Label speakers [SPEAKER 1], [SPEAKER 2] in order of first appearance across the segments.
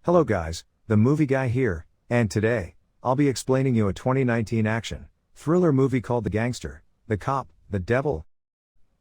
[SPEAKER 1] Hello guys, the movie guy here, and today, I'll be explaining you a 2019 action thriller movie called The Gangster, The Cop, The Devil.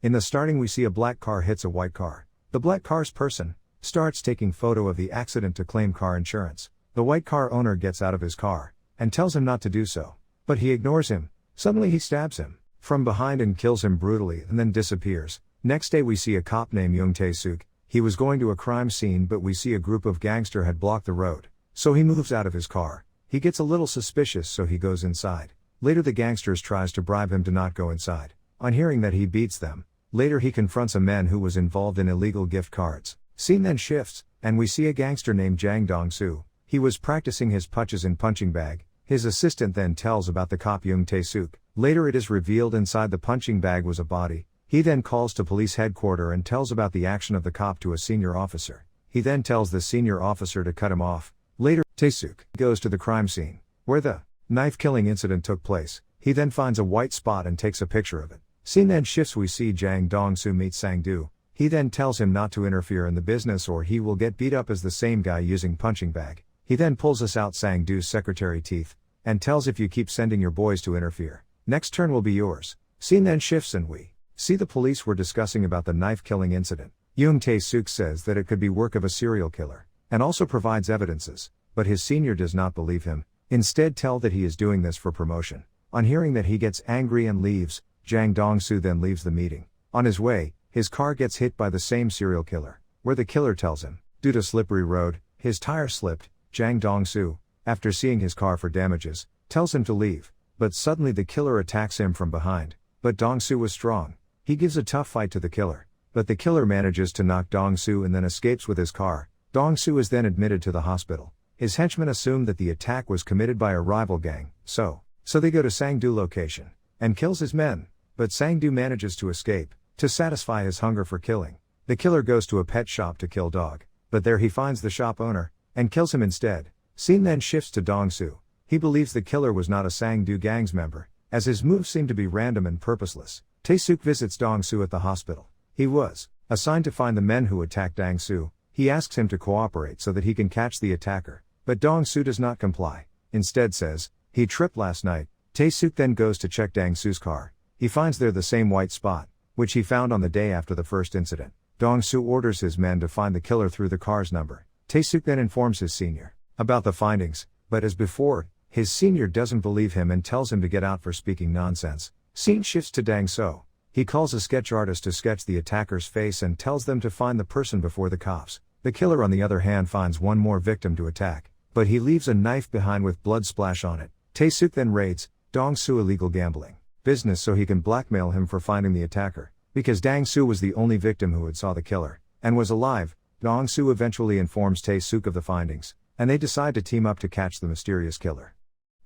[SPEAKER 1] In the starting we see a black car hits a white car. The black car's person starts taking photo of the accident to claim car insurance. The white car owner gets out of his car and tells him not to do so, but he ignores him. Suddenly he stabs him from behind and kills him brutally and then disappears. Next day we see a cop named Ma Dong Seok. He was going to a crime scene, but we see a group of gangsters had blocked the road. So he moves out of his car. He gets a little suspicious, so he goes inside. Later the gangsters tries to bribe him to not go inside. On hearing that, he beats them. Later he confronts a man who was involved in illegal gift cards. Scene then shifts, and we see a gangster named Ma Dong Seok. He was practicing his punches in punching bag. His assistant then tells about the cop Ma Dong Seok. Later it is revealed inside the punching bag was a body. He then calls to police headquarters and tells about the action of the cop to a senior officer. He then tells the senior officer to cut him off. Later, Tae-suk goes to the crime scene, where the knife killing incident took place. He then finds a white spot and takes a picture of it. Scene then shifts, we see Ma Dong Seok meet Sang-do. He then tells him not to interfere in the business or he will get beat up as the same guy using punching bag. He then pulls us out Sang-do's secretary teeth, and tells if you keep sending your boys to interfere, next turn will be yours. Scene then shifts and we see the police were discussing about the knife killing incident. Young Tae-suk says that it could be work of a serial killer, and also provides evidences, but his senior does not believe him, instead tell that he is doing this for promotion. On hearing that, he gets angry and leaves. Ma Dong Seok then leaves the meeting. On his way, his car gets hit by the same serial killer, where the killer tells him, due to slippery road, his tire slipped. Ma Dong Seok, after seeing his car for damages, tells him to leave, but suddenly the killer attacks him from behind, but Dong Seok was strong. He gives a tough fight to the killer, but the killer manages to knock Dong Seok and then escapes with his car. Dong Seok is then admitted to the hospital. His henchmen assume that the attack was committed by a rival gang, so they go to Sang-do location and kills his men, but Sang-do manages to escape. To satisfy his hunger for killing, the killer goes to a pet shop to kill dog, but there he finds the shop owner and kills him instead. Scene then shifts to Dong Seok. He believes the killer was not a Sang-do gang's member, as his moves seem to be random and purposeless. Tae-suk visits Dong Seok at the hospital. He was assigned to find the men who attacked Dong Seok. He asks him to cooperate so that he can catch the attacker, but Dong Seok does not comply. Instead says, he tripped last night. Tae-suk then goes to check Dong Seok's car. He finds there the same white spot, which he found on the day after the first incident. Dong Seok orders his men to find the killer through the car's number. Tae-suk then informs his senior about the findings, but as before, his senior doesn't believe him and tells him to get out for speaking nonsense. Scene shifts to Dong Seok. He calls a sketch artist to sketch the attacker's face and tells them to find the person before the cops. The killer on the other hand finds one more victim to attack, but he leaves a knife behind with blood splash on it. Tae-suk then raids Dong Seok illegal gambling business so he can blackmail him for finding the attacker. Because Dong Seok was the only victim who had saw the killer and was alive, Dong Seok eventually informs Tae-suk of the findings, and they decide to team up to catch the mysterious killer.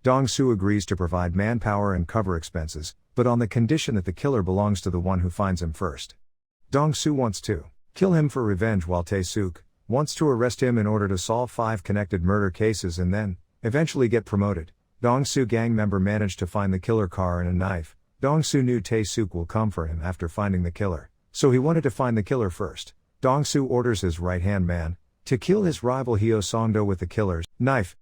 [SPEAKER 1] Dong Seok agrees to provide manpower and cover expenses, but on the condition that the killer belongs to the one who finds him first. Dong Seok wants to kill him for revenge, while Tae-suk wants to arrest him in order to solve 5 connected murder cases and then eventually get promoted. Dong Seok gang member managed to find the killer car and a knife. Dong Seok knew Tae-suk will come for him after finding the killer, so he wanted to find the killer first. Dong Seok orders his right-hand man to kill his rival Hyo Song-do with the killer's knife.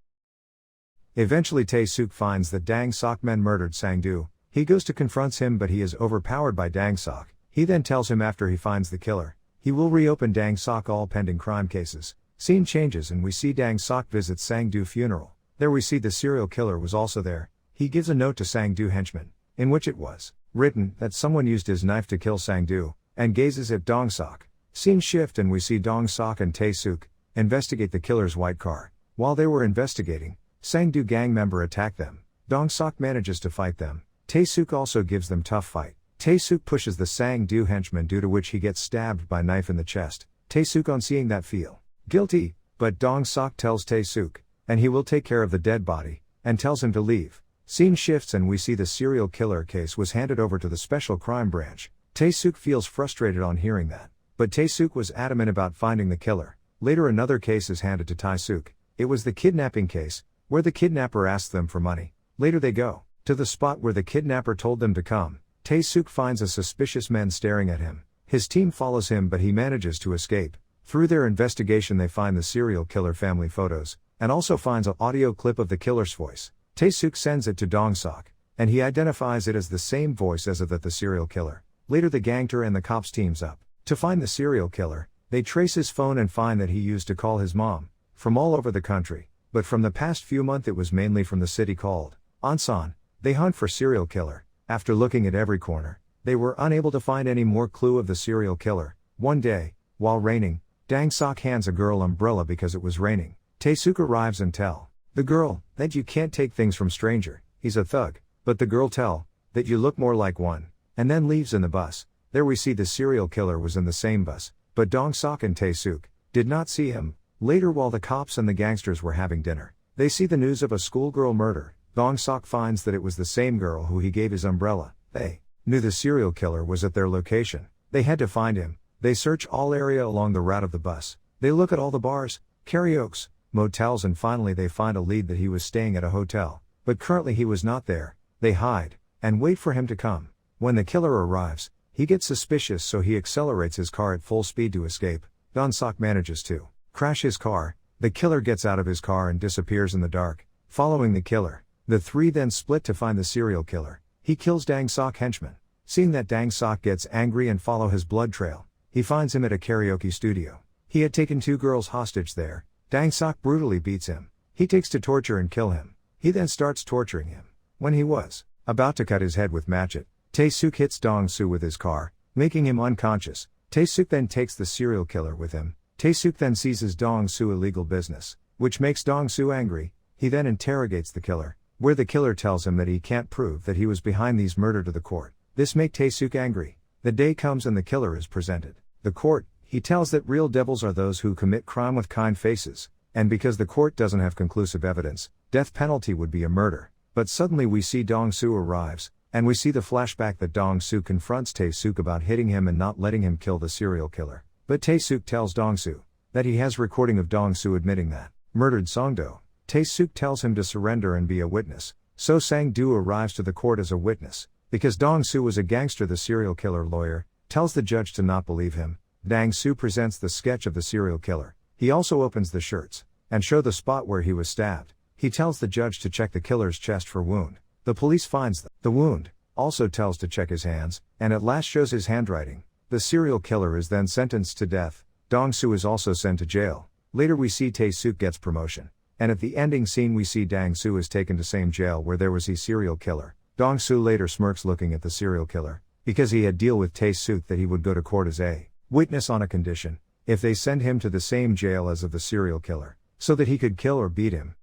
[SPEAKER 1] Eventually Tae-suk finds that Dong Seok men murdered Sang-do. He goes to confront him, but he is overpowered by Dong Seok. He then tells him after he finds the killer, he will reopen Dong Seok all pending crime cases. Scene changes and we see Dong Seok visits Sang-do funeral. There we see the serial killer was also there. He gives a note to Sang-do henchmen, in which it was written that someone used his knife to kill Sang-do, and gazes at Dong Seok. Scene shift and we see Dong Seok and Tae-suk investigate the killer's white car. While they were investigating, Sang-do gang member attacked them. Dong Seok manages to fight them. Tae-suk also gives them tough fight. Tae-suk pushes the Sang-do henchman, due to which he gets stabbed by knife in the chest. Tae-suk on seeing that feel guilty, but Dong Seok tells Tae-suk, and he will take care of the dead body, and tells him to leave. Scene shifts and we see the serial killer case was handed over to the special crime branch. Tae-suk feels frustrated on hearing that, but Tae-suk was adamant about finding the killer. Later another case is handed to Tae-suk. It was the kidnapping case, where the kidnapper asks them for money. Later they go to the spot where the kidnapper told them to come. Tae-suk finds a suspicious man staring at him. His team follows him, but he manages to escape. Through their investigation they find the serial killer family photos, and also finds an audio clip of the killer's voice. Tae-suk sends it to Dong Seok, and he identifies it as the same voice as of the serial killer. Later the gangster and the cops teams up to find the serial killer. They trace his phone and find that he used to call his mom from all over the country, but from the past few months it was mainly from the city called Ansan. They hunt for serial killer. After looking at every corner, they were unable to find any more clue of the serial killer. One day, while raining, Dang Seok hands a girl umbrella because it was raining. Tae-suk arrives and tell the girl that you can't take things from stranger, he's a thug, but the girl tell that you look more like one, and then leaves in the bus. There we see the serial killer was in the same bus, but Dong Seok and Tae-suk did not see him. Later while the cops and the gangsters were having dinner, they see the news of a schoolgirl murder. Dong Seok finds that it was the same girl who he gave his umbrella. They knew the serial killer was at their location. They had to find him. They search all area along the route of the bus. They look at all the bars, karaokes, motels, and finally they find a lead that he was staying at a hotel. But currently he was not there. They hide and wait for him to come. When the killer arrives, he gets suspicious, so he accelerates his car at full speed to escape. Dong Seok manages to crash his car. The killer gets out of his car and disappears in the dark. Following the killer, the three then split to find the serial killer. He kills Dang Seok henchman. Seeing that, Dang Seok gets angry and follow his blood trail. He finds him at a karaoke studio. He had taken 2 girls hostage there. Dang Seok brutally beats him. He takes to torture and kill him. He then starts torturing him. When he was about to cut his head with matchet, Tae-suk hits Dong-soo with his car, making him unconscious. Tae-suk then takes the serial killer with him. Tae-suk then seizes Dong-soo illegal business, which makes Dong-soo angry. He then interrogates the killer, where the killer tells him that he can't prove that he was behind these murder to the court. This makes Tae-suk angry. The day comes and the killer is presented. The court, he tells that real devils are those who commit crime with kind faces, and because the court doesn't have conclusive evidence, death penalty would be a murder. But suddenly we see Dong-soo arrives, and we see the flashback that Dong-soo confronts Tae-suk about hitting him and not letting him kill the serial killer. But Tae-suk tells Dong-soo that he has recording of Dong-soo admitting that murdered Song-do. Tae-suk tells him to surrender and be a witness. So Sang-do arrives to the court as a witness. Because Dong-soo was a gangster, the serial killer lawyer tells the judge to not believe him. Dang-soo presents the sketch of the serial killer. He also opens the shirts and show the spot where he was stabbed. He tells the judge to check the killer's chest for wound. The police finds the wound, also tells to check his hands, and at last shows his handwriting. The serial killer is then sentenced to death. Dong-soo is also sent to jail. Later we see Tae-suk gets promotion. And at the ending scene we see Dang-soo is taken to same jail where there was he serial killer. Dong-soo later smirks looking at the serial killer, because he had deal with Tae-suk that he would go to court as a witness on a condition, if they send him to the same jail as of the serial killer, so that he could kill or beat him.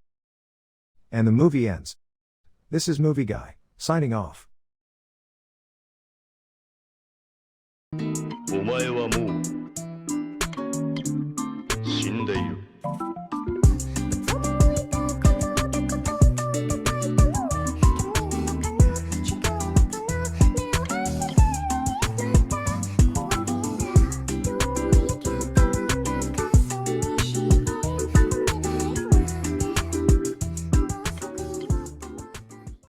[SPEAKER 1] And the movie ends. This is Movie Guy, signing off.
[SPEAKER 2] お前はもう死んでいる。